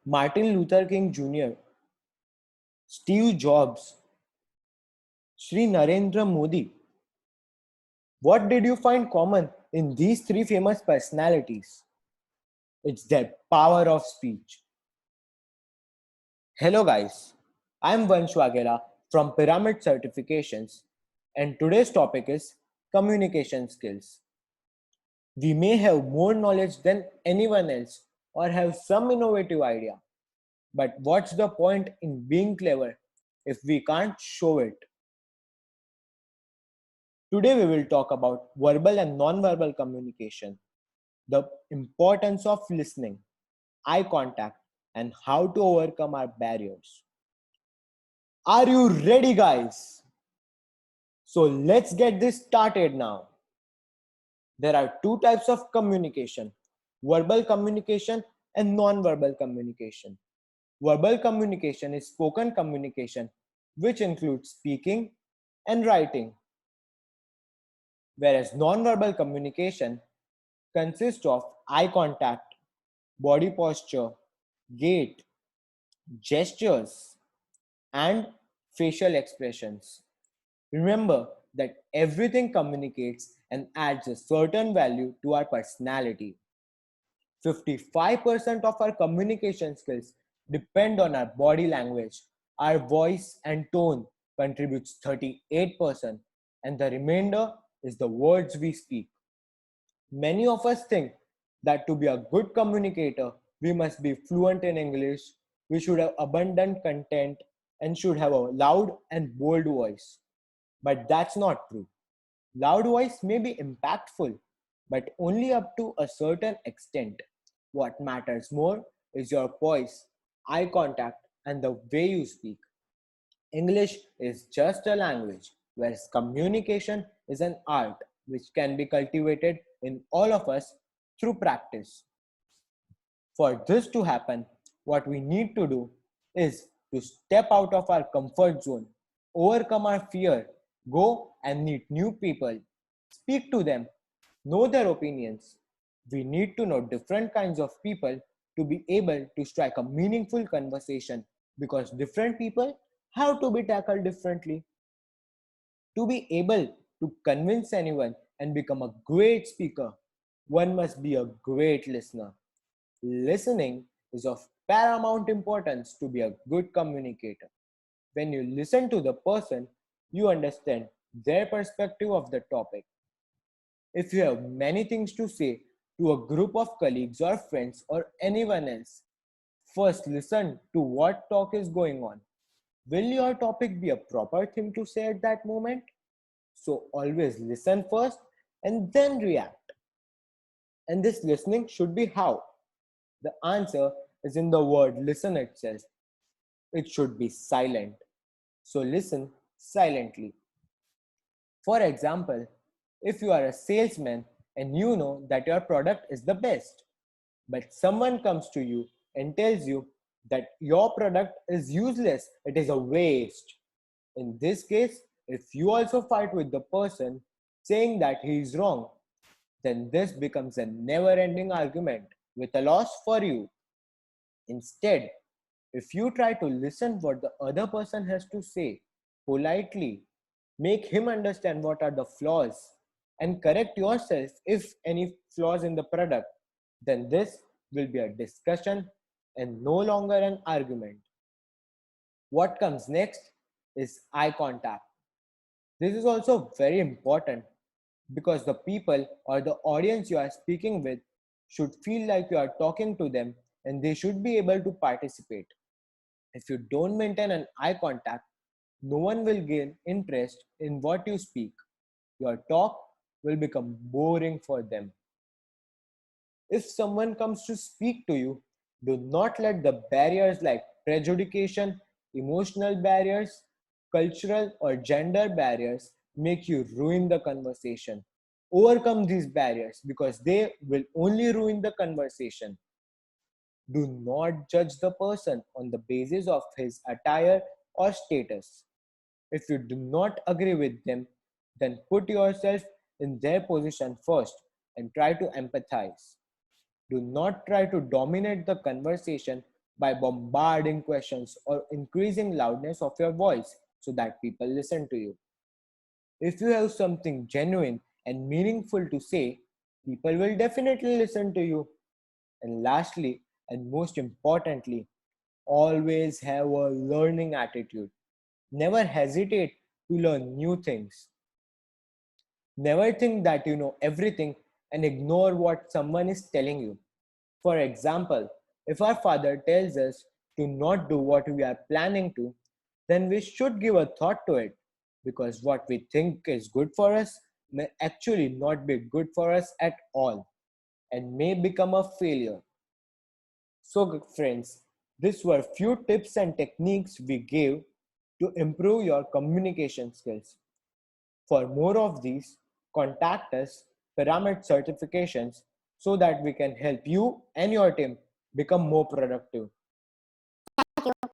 Martin Luther King Jr., Steve Jobs, Sri Narendra Modi. What did you find common in these three famous personalities? It's their power of speech. Hello, guys. I'm Vansh Waghela from Pyramid Certifications, and today's topic is communication skills. We may have more knowledge than anyone else or have some innovative idea, but what's the point in being clever if we can't show it? Today, we will talk about verbal and non-verbal communication, the importance of listening, eye contact, and how to overcome our barriers. Are you ready, guys? So let's get this started now. There are two types of communication: verbal communication and non-verbal communication. Verbal communication is spoken communication, which includes speaking and writing, whereas non-verbal communication consists of eye contact, body posture, gait, gestures, and facial expressions. Remember that everything communicates and adds a certain value to our personality. 55% of our communication skills depend on our body language. Our voice and tone contributes 38%, and the remainder is the words we speak. Many of us think that to be a good communicator, we must be fluent in English, we should have abundant content, and should have a loud and bold voice. But that's not true. Loud voice may be impactful, but only up to a certain extent. What matters more is your voice, eye contact, and the way you speak. English is just a language, whereas communication is an art which can be cultivated in all of us through practice. For this to happen, what we need to do is to step out of our comfort zone, overcome our fear, go and meet new people, speak to them, know their opinions. We need to know different kinds of people to be able to strike a meaningful conversation because different people have to be tackled differently. To be able to convince anyone and become a great speaker, one must be a great listener. Listening is of paramount importance to be a good communicator. When you listen to the person, you understand their perspective of the topic. If you have many things to say to a group of colleagues or friends or anyone else, first listen to what talk is going on. Will your topic be a proper thing to say at that moment? So always listen first and then react. And this listening should be how? The answer is in the word listen itself. It should be silent. So listen silently. For example, if you are a salesman and you know that your product is the best, but someone comes to you and tells you that your product is useless, it is a waste. In this case, if you also fight with the person saying that he is wrong, then this becomes a never ending argument with a loss for you. Instead, if you try to listen what the other person has to say politely, make him understand what are the flaws and correct yourself if any flaws in the product, then this will be a discussion and no longer an argument. What comes next is eye contact. This is also very important because the people or the audience you are speaking with should feel like you are talking to them and they should be able to participate. If you don't maintain an eye contact, no one will gain interest in what you speak. Your talk will become boring for them. If someone comes to speak to you, do not let the barriers like prejudication, emotional barriers, cultural or gender barriers make you ruin the conversation. Overcome these barriers because they will only ruin the conversation. Do not judge the person on the basis of his attire or status. If you do not agree with them, then put yourself in their position first and try to empathize. Do not try to dominate the conversation by bombarding questions or increasing loudness of your voice so that people listen to you. If you have something genuine and meaningful to say, people will definitely listen to you. And lastly, and most importantly, always have a learning attitude. Never hesitate to learn new things. Never think that you know everything and ignore what someone is telling you. For example, if our father tells us to not do what we are planning to, then we should give a thought to it because what we think is good for us may actually not be good for us at all and may become a failure. So, friends, these were few tips and techniques we gave to improve your communication skills. For more of these, contact us, Pyramid Certifications, so that we can help you and your team become more productive. Thank you.